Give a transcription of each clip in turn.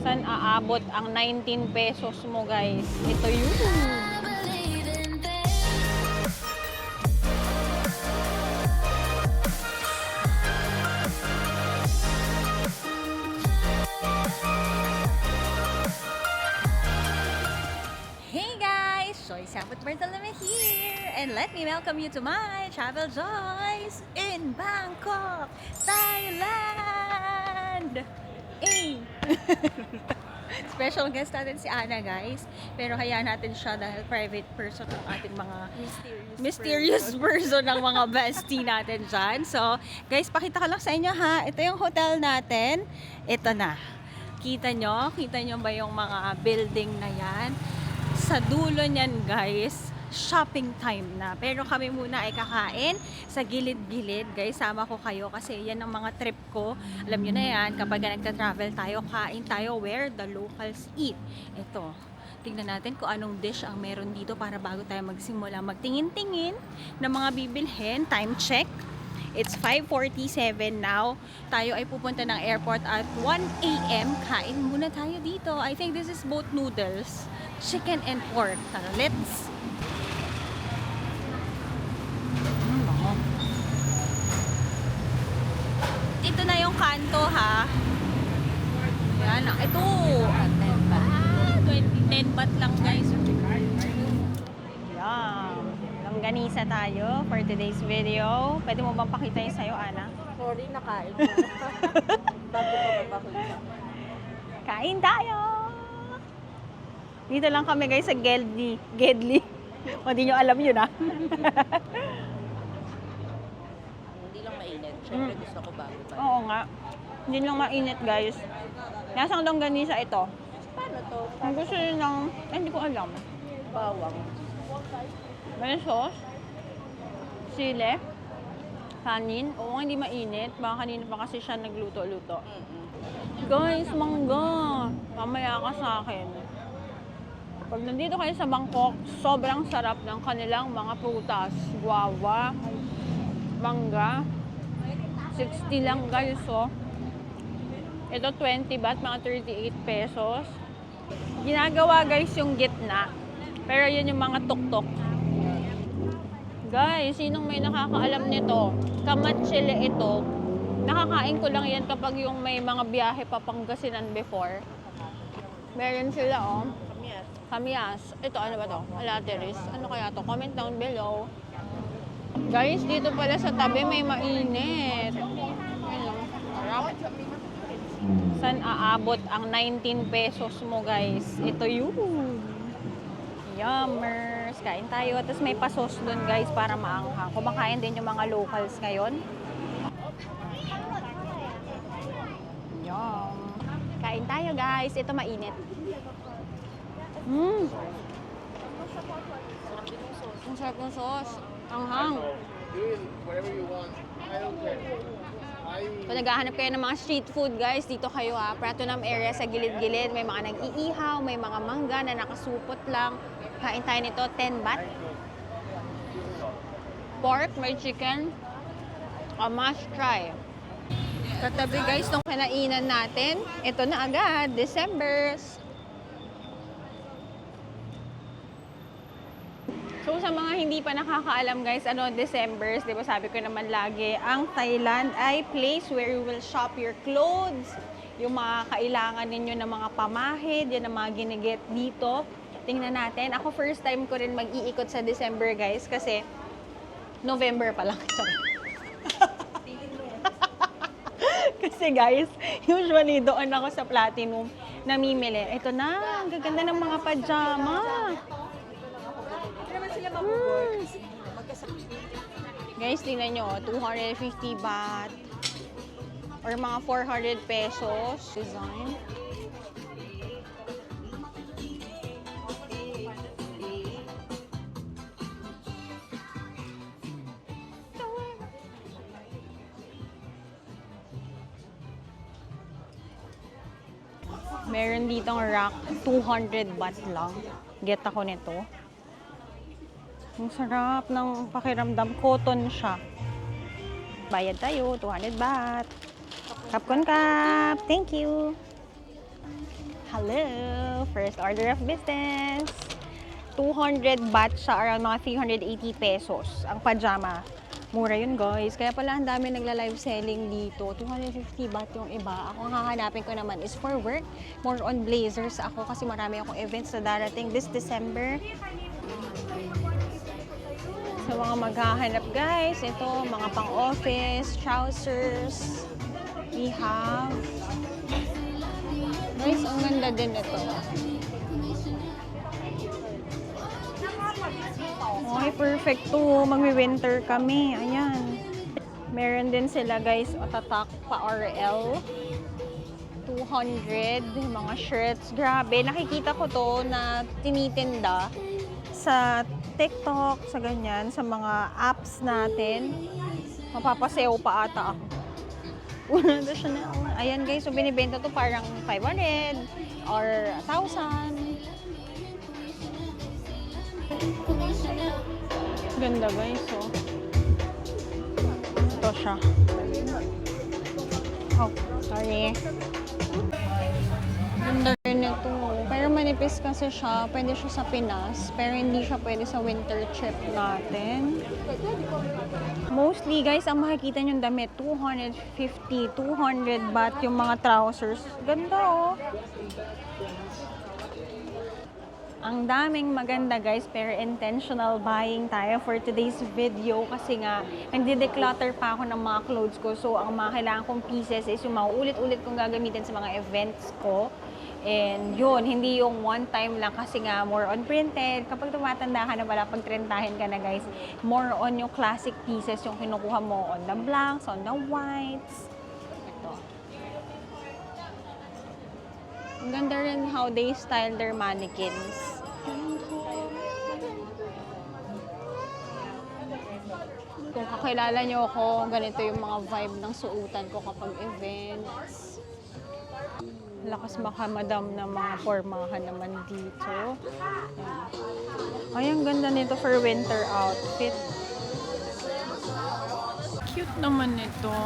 Saan aabot ang 19 pesos mo, guys? Ito yun. Hey guys! Joy Sabot Bartolome here! And let me welcome you to my Travel Joys in Bangkok, Thailand! Hey! Special guest natin si Ana, guys. Pero hayaan natin siya dahil private person ng ating mga mysterious person ng mga bestie natin dyan. So, guys, pakita ko lang sa inyo ha. Ito yung hotel natin. Ito na. Kita nyo ba yung mga building na yan? Sa dulo niyan, guys, shopping time na. Pero kami muna ay kakain sa gilid-gilid. Guys, sama ko kayo kasi yan ang mga trip ko. Alam nyo na yan, kapag nagta-travel tayo, kain tayo where the locals eat. Ito, tingnan natin kung anong dish ang meron dito para bago tayo magsimula magtingin-tingin ng mga bibilhin. Time check. It's 5:47 now. Tayo ay pupunta ng airport at 1 a.m. Kain muna tayo dito. I think this is both noodles, chicken and pork. Tara, let's. Ito na yung kanto, ha. Yan. Ito. 10 baht lang, guys. Yan. Langganisa tayo for today's video. Pwede mo bang pakita yung sayo, Ana? Sorry, nakain ko. Bago pa mapakita. Kain tayo! Dito lang kami, guys, sa Gedli. O, di nyo alam yun, ha? Hindi lang mainit. Siyempre gusto ko bago pa. Oo nga. Hindi lang mainit, guys. Nasang longganisa ito? Paano to? Ang gusto nyo ng... Ay, hindi ko alam. Bawang. May sauce, sile, kanin. Oo, hindi mainit. Baka kanina pa kasi siya nagluto-luto. Guys, mangga. Mamaya ka sa akin. Pag nandito kayo sa Bangkok, sobrang sarap ng kanilang mga prutas. Guava, mangga. 60 lang, guys, oh. Ito 20 baht, mga 38 pesos. Ginagawa, guys, yung gitna. Pero yun yung mga tuktok. Guys, sinong may nakakaalam nito? Kamatsili ito. Nakakain ko lang yan kapag yung may mga biyahe pa Pangasinan before. Meron sila, oh. Kamias. Ito, ano ba to? Alateris. Ano kaya to? Comment down below. Guys, dito pala sa tabi may mainit. Ayun lang. Sarap. Saan aabot ang 19 pesos mo, guys? Ito yun. Yummers. Kain tayo. Tapos may pasos dun, guys, para maanghang. Kumakain din yung mga locals ngayon. Yum. Kain tayo, guys. Ito mainit. Ang sarap ng sauce. Anghang. Kung naghahanap kayo ng mga street food, guys, dito kayo, ha. Pratunam area sa gilid-gilid. May mga nag-iihaw, may mga mangga na nakasupot lang. Kain tayo nito, 10 baht. Pork, may chicken. A must try. Katabi, guys, nung kinainan natin, ito na agad, December. So, sa mga hindi pa nakakaalam, guys, ano, December, di ba sabi ko naman lagi, ang Thailand ay place where you will shop your clothes, yung mga kailangan ninyo ng mga pamahid, yan ang mga giniget dito. Tingnan natin. Ako first time ko rin mag-iikot sa December, guys, kasi November pa lang. Kasi, guys, usually doon ako sa Platinum namimili. Ito na, ang gaganda ng mga pajama. Guys, tingnan nyo, 250 baht or mga 400 pesos. Design. Meron ditong rack, 200 baht lang. Get ako nito. Ang sarap ng pakiramdam. Cotton siya. Bayad tayo, 200 baht. Kapkon kap. Thank you. Hello! First order of business. 200 baht siya, around mga 380 pesos ang pajama. Mura yun guys. Kaya pala ang dami nagla-live selling dito. 250 baht yung iba. Ako ang hahanapin ko naman is for work. More on blazers ako kasi marami akong events na darating this December. Sa mga maghahanap guys, ito mga pang-office, trousers. We have... Guys, ang ganda din ito. Okay, perfect to. Magwi-winter kami. Ayan. Meron din sila guys, Otatak pa RL. 200. Mga shirts. Grabe. Nakikita ko to na tinitinda sa TikTok, sa ganyan, sa mga apps natin. Mapapasayaw pa ata ako. Una na siya na. Ayan guys, so binibenta to parang 500 or 1,000. Ganda guys, so. Ito siya. Oh, sorry. Ganda rin ito. Pero manipis kasi siya. Pwede siya sa Pinas. Pero hindi siya pwede sa winter trip natin. Mostly guys, ang makikita nyo damit, 250, 200 baht yung mga trousers. Ganda oh. Ang daming maganda guys, pero intentional buying tayo for today's video kasi nga nagde-declutter pa ako ng mga clothes ko. So ang mga kailangan kong pieces is yung mauulit-ulit kong gagamitin sa mga events ko. And yun, hindi yung one time lang kasi nga more on printed. Kapag tumatanda ka na pala, pag trentahin ka na guys, more on yung classic pieces yung kinukuha mo on the blacks, on the whites. Ito. Ang ganda rin how they style their mannequins. Kung kakilala nyo ako, ganito yung mga vibe ng suotan ko kapag events. Lakas baka madam na mga formahan naman dito. Ay, ang ganda nito for winter outfit. Cute naman ito.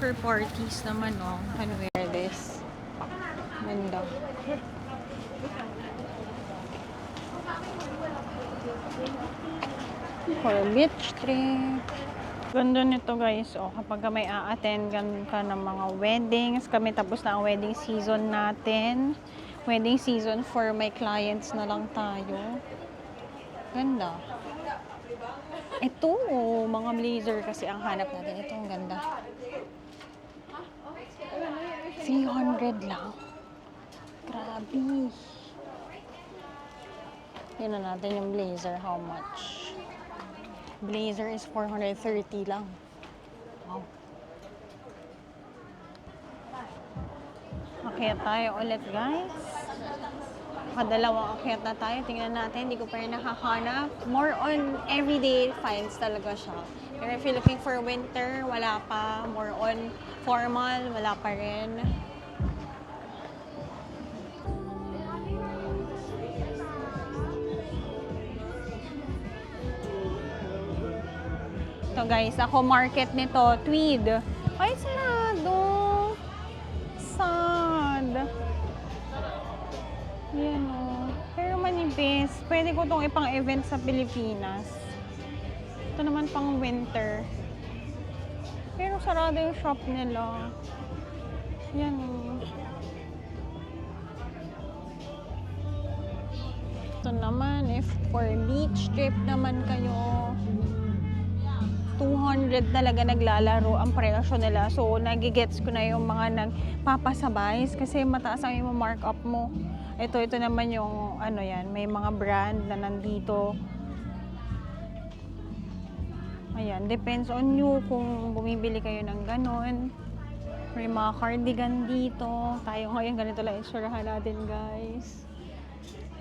For parties naman, oh. Can wear this. Ganda. For beach trip. Ganda nito guys, oh, kapag may a-attend ka ng mga weddings, kami tapos na ang wedding season natin. Wedding season for my clients na lang tayo. Ganda. Ito, oh, mga blazer kasi ang hanap natin. Ito, ang ganda. 300 lang. Grabe. Yun na natin yung blazer, how much? Blazer is 430 lang. Wow. Akyat tayo ulit, guys. Kadalawang akyat na tayo. Tingnan natin. Hindi ko pa rin nakahanap. More on everyday finds talaga siya. Pero if you're looking for winter, wala pa. More on formal, wala pa rin. Ito guys, ako market nito, tweed. Ay, sarado. Sad. Yan o. Pero manipis. Pwede ko itong ipang-event sa Pilipinas. Ito naman pang winter. Pero sarado yung shop nila. Yan o. Ito naman, if for beach trip naman kayo, 200 talaga naglalaro ang presyo nila. So, nagigets ko na yung mga nagpapasabay kasi mataas ang yung markup mo. Ito naman yung ano yan, may mga brand na nandito. Ayan, depends on you kung bumibili kayo ng ganon. May mga cardigan dito. Tayo ngayon ganito lang insurahan natin, guys.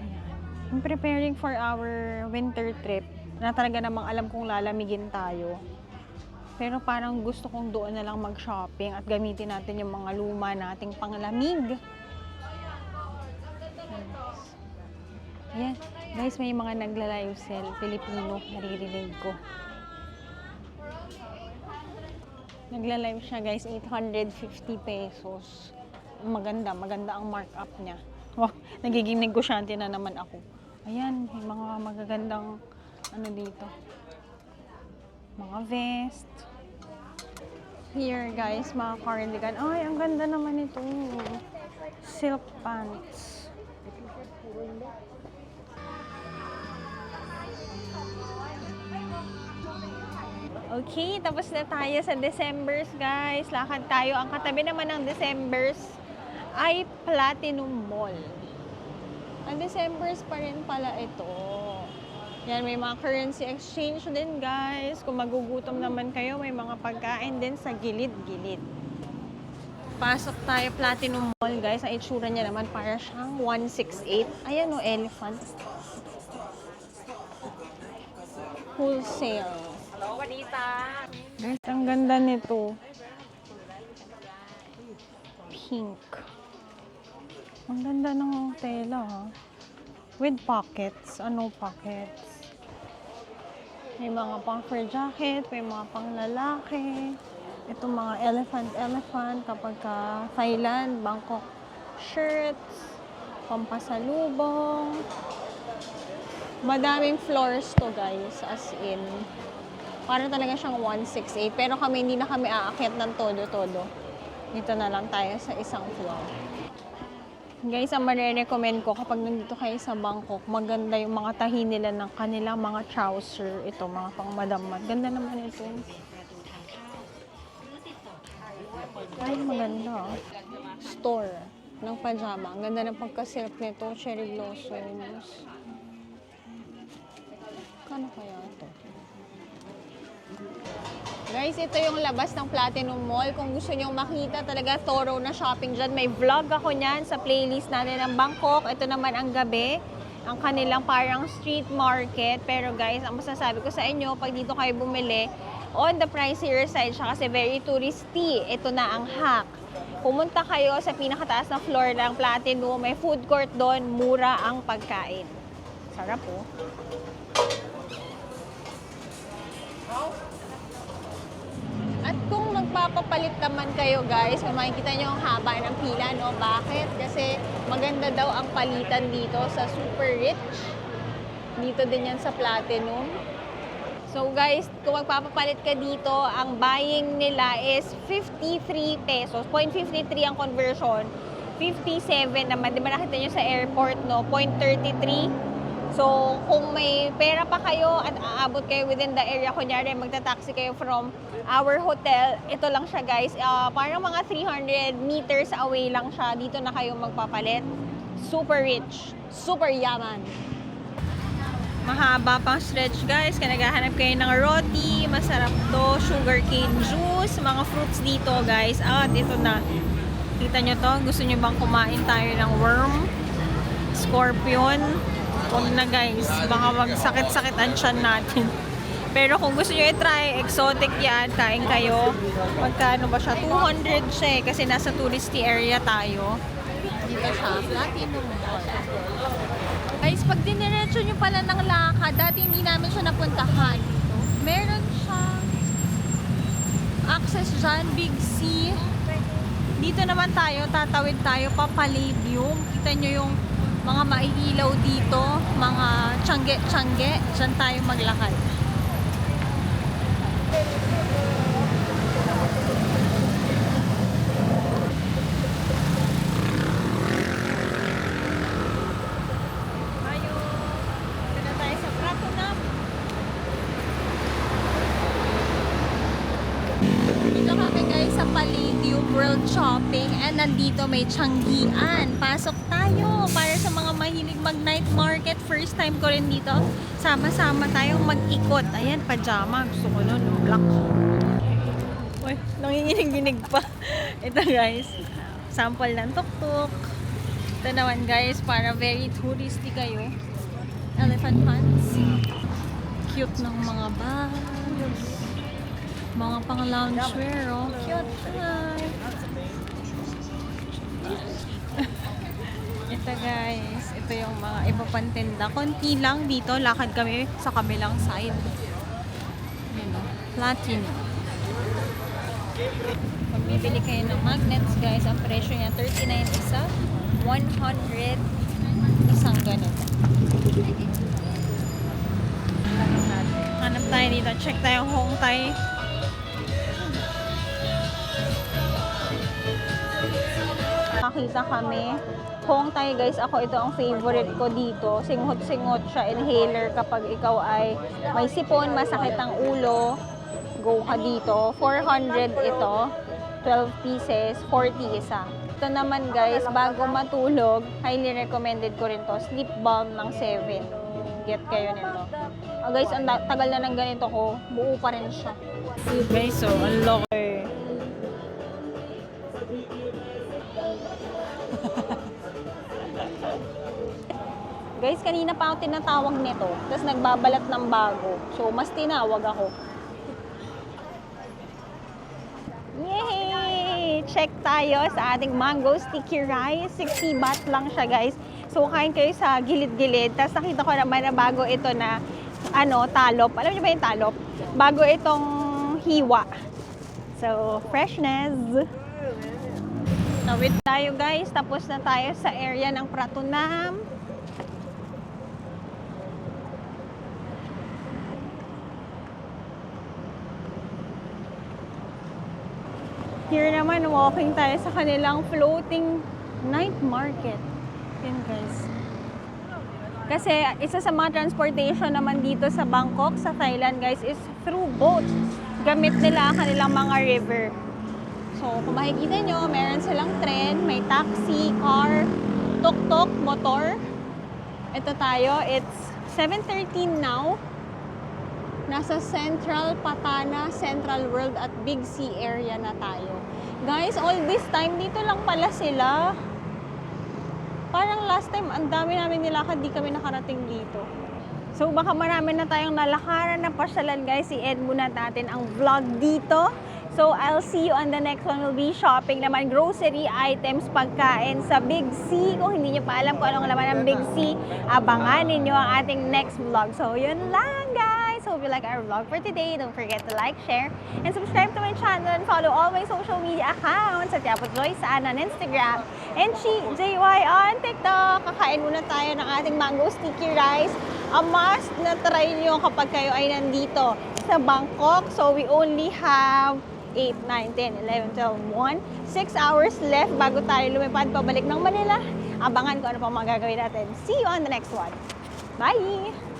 Ayan. I'm preparing for our winter trip na talaga namang alam kong lalamigin tayo. Pero parang gusto kong doon na lang mag-shopping at gamitin natin yung mga luma nating panglamig. Ayan. Guys, may mga nagla-live sell. Pilipino, naririnig ko. Nagla-live siya guys, 850 pesos. maganda ang markup niya. Wow, nagiging negosyante na naman ako. Ayan, may mga magagandang ano dito. Mga vest. Here guys, mga cardigan. Ay, ang ganda naman ito. Silk pants. Okay, tapos na tayo sa Decembers, guys. Lakad tayo. Ang katabi naman ng Decembers ay Platinum Mall. Ang Decembers pa rin pala ito. Yan, may mga currency exchange din, guys. Kung magugutom naman kayo, may mga pagkain din sa gilid-gilid. Pasok tayo, Platinum Mall, guys. Ang itsura niya naman para siyang 168. Ayan o, elephant. Wholesale. Hello, Juanita. Guys, ang ganda nito. Pink. Ang ganda ng tela, ha? With pockets. Ano pockets? May mga pang fur jacket, may mga pang lalaki. Ito mga elephant kapag ka Thailand, Bangkok shirts, pampasalubong. Madaming floors to, guys, as in. Parang talaga siyang 168. Pero kami, hindi na kami aakyat ng todo-todo. Dito na lang tayo sa isang floor. Guys, ang marirecommend ko kapag nandito kayo sa Bangkok, maganda yung mga tahi nila ng kanilang mga trouser. Ito, mga pang madammat. Ganda naman ito. Ay, maganda. Store ng pajama. Ang ganda ng pagkasilk nito. Cherry blossoms. Kano kaya ito? Guys, ito yung labas ng Platinum Mall. Kung gusto nyo makita talaga thorough na shopping dyan, may vlog ako nyan sa playlist natin ng Bangkok. Ito naman ang gabi, ang kanilang parang street market. Pero guys, ang masasabi ko sa inyo, pag dito kayo bumili, on the pricier side siya kasi very touristy. Ito na ang hack. Pumunta kayo sa pinakataas na floor ng Platinum, may food court doon, mura ang pagkain. Sarap po. At kung magpapapalit naman kayo, guys, kung makikita nyo ang haba ng pila, no? Bakit? Kasi maganda daw ang palitan dito sa Super Rich. Dito din yan sa Platinum. So guys, kung magpapapalit ka dito, ang buying nila is 53 pesos. 0.53 ang conversion. 57 naman. Di ba nakita nyo sa airport, no? 0.33. So, kung may pera pa kayo at aabot kayo within the area, kunyari magta-taxi kayo from our hotel, ito lang siya, guys. Parang mga 300 meters away lang siya. Dito na kayo magpapalit. Super rich. Super yaman. Mahaba pang stretch, guys. Kaya naghahanap kayo ng roti. Masarap to. Sugarcane juice. Mga fruits dito, guys. At ito na. Kita nyo to? Gusto nyo bang kumain tayo ng worm? Scorpion? Huwag na, guys. Baka magsakit-sakit ang tiyan natin. Pero kung gusto nyo i-try, exotic yan. Kain kayo. Magkano ba siya? 200 siya eh. Kasi nasa touristy area tayo. Dito siya. Platinum Mall. Guys, pag diniretso nyo pala ng lakad, dati hindi namin siya napuntahan. Meron siyang access dyan, Big C. Dito naman tayo, tatawid tayo pa Palladium. Kita nyo yung mga maiilaw dito, mga tiyangge-tiyangge. Diyan tayo maglakad. Palladium World Shopping and nandito may Changian. Pasok tayo para sa mga mahilig mag-night market. First time ko rin dito. Sama-sama tayong mag-ikot. Ayan, pajama. Gusto ko nun, black. Uy, nanginginig-ginig pa. Ito guys, sample ng tuk-tuk. Ito naman guys, para very touristy kayo. Elephant pants. Cute ng mga bags. Mga pang loungewear, oh. Cute. Ito guys, ito yung mga iba pang tinda. Konti lang dito, lakad kami sa kabilang side. Yun, oh. Platinum. Pag bibili kayo ng magnets, guys, ang presyo niya 39 isa, 100 isang ganito. Hanap tayo dito. Check tayo Hong Thai. Nakita kami. Hong Thai guys, ako ito ang favorite ko dito. Singhot-singhot siya, inhaler kapag ikaw ay may sipon, masakit ang ulo. Go ka dito. 400 ito. 12 pieces, 40 isa. Ito naman guys, bago matulog, highly recommended ko rin to. Sleep balm ng 7. Get kayo nito. Guys, ang tagal na ng ganito ko, buo pa rin siya. Guys, so, ang laki. Guys, kanina pa ako tinatawag nito, tapos nagbabalat ng bago. So, mas tinawag ako. Yay! Check tayo sa ating mango sticky rice. 60 baht lang siya, guys. So, kain kayo sa gilid-gilid. Tapos nakita ko naman na bago ito na, talop. Alam niyo ba yung talop? Bago itong hiwa. So, freshness. Tawid tayo, guys. Tapos na tayo sa area ng Pratunam. Here naman, walking tayo sa kanilang floating night market. Yun guys. Kasi isa sa mga transportation naman dito sa Bangkok, sa Thailand guys, is through boats. Gamit nila ang kanilang mga river. So kung makikita nyo, meron silang tren, may taxi, car, tuk-tuk, motor. Ito tayo, it's 7:13 now. Nasa Central Patana, Central World at Big C area na tayo. Guys, all this time, dito lang pala sila. Parang last time, ang dami namin nilakad, di kami nakarating dito. So, baka marami na tayong nalakaran na pasyalan, guys. I-end muna natin ang vlog dito. So, I'll see you on the next one. We'll be shopping naman grocery items, pagkain sa Big C. Kung hindi nyo pa alam kung anong laman ng Big C, abangan ninyo ang ating next vlog. So, yun lang, guys. Hope you like our vlog for today. Don't forget to like, share, and subscribe to my channel and follow all my social media accounts at Yapot Joy Saan on Instagram and JY on TikTok. Kakain muna tayo ng ating mango sticky rice. A must na try nyo kapag kayo ay nandito sa Bangkok. So, we only have 8, 9, 10, 11, 12, 1, 6 hours left bago tayo lumipad pabalik ng Manila. Abangan ko ano pang magagawin natin. See you on the next one. Bye!